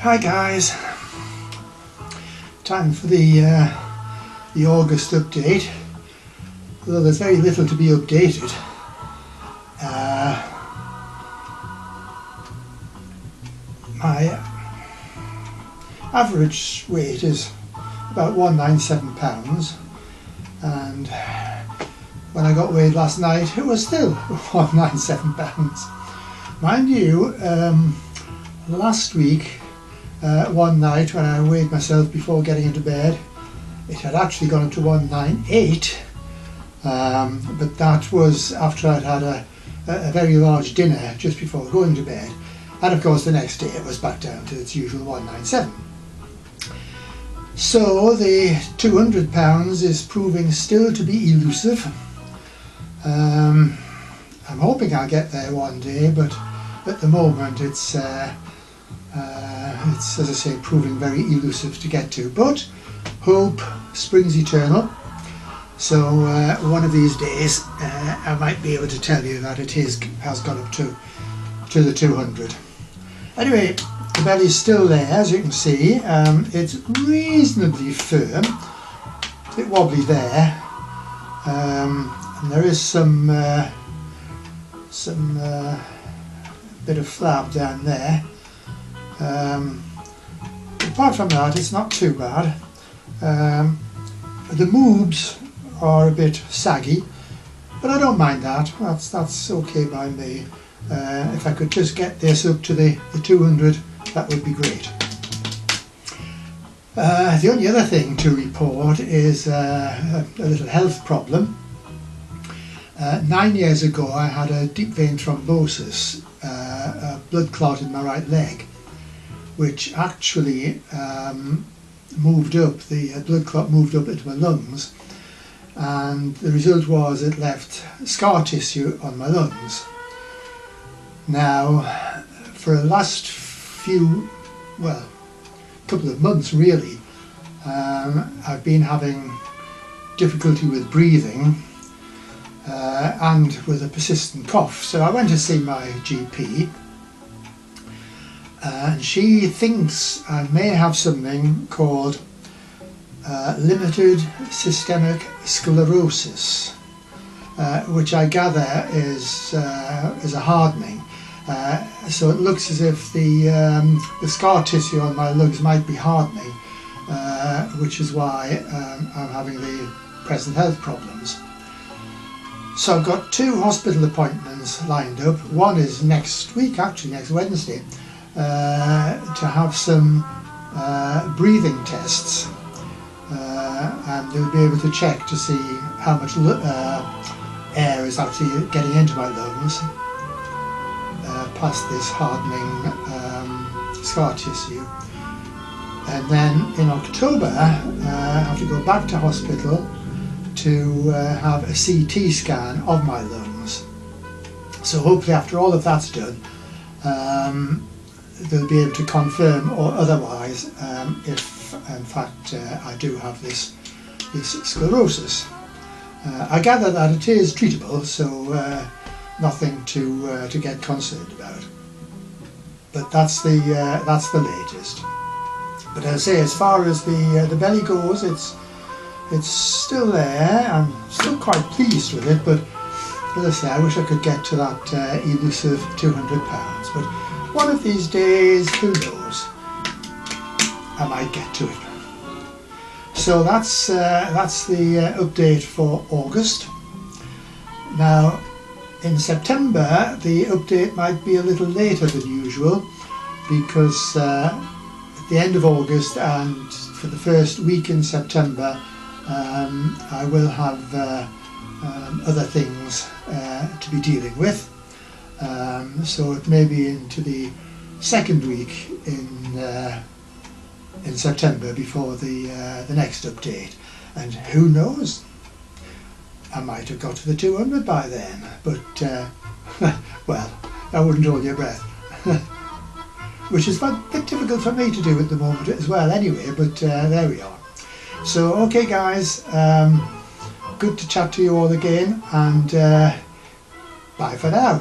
Hi guys, time for the August update, although there's very little to be updated. My average weight is about 197 pounds, and when I got weighed last night it was still 197 pounds. Mind you, last week one night when I weighed myself before getting into bed, it had actually gone up to 198, but that was after I'd had a very large dinner just before going to bed, and of course the next day it was back down to its usual 197. So the 200 pounds is proving still to be elusive. I'm hoping I'll get there one day, but at the moment it's as I say, proving very elusive to get to. But hope springs eternal, so one of these days I might be able to tell you that it has gone up to the 200. Anyway, the belly's still there, as you can see. It's reasonably firm, a bit wobbly there, and there is some bit of flab down there. Apart from that, it's not too bad. The moobs are a bit saggy, but I don't mind that. That's okay by me. If I could just get this up to the 200, that would be great. The only other thing to report is a little health problem. 9 years ago I had a deep vein thrombosis, a blood clot in my right leg, which actually moved up, the blood clot moved up into my lungs, and the result was it left scar tissue on my lungs. Now, for the last couple of months really, I've been having difficulty with breathing and with a persistent cough. So I went to see my GP, and she thinks I may have something called limited systemic sclerosis, which I gather is a hardening. So it looks as if the scar tissue on my lungs might be hardening, which is why I'm having the present health problems. So I've got 2 hospital appointments lined up. One is next week, actually next Wednesday, to have some breathing tests, and they'll be able to check to see how much air is actually getting into my lungs past this hardening scar tissue. And then in October I have to go back to hospital to have a CT scan of my lungs. So hopefully after all of that's done, they'll be able to confirm or otherwise if in fact I do have this sclerosis. I gather that it is treatable, so nothing to get concerned about. But that's the latest. But as I say, as far as the belly goes, it's still there. I'm still quite pleased with it, but as I say, I wish I could get to that elusive 200 pounds. But one of these days, who knows, I might get to it. So that's the update for August. Now, in September, the update might be a little later than usual, because at the end of August and for the first week in September, I will have other things to be dealing with. So it may be into the second week in September before the next update, and who knows, I might have got to the 200 by then, but well, I wouldn't hold your breath. Which is a bit difficult for me to do at the moment as well anyway, but there we are. So okay guys, good to chat to you all again, and bye for now.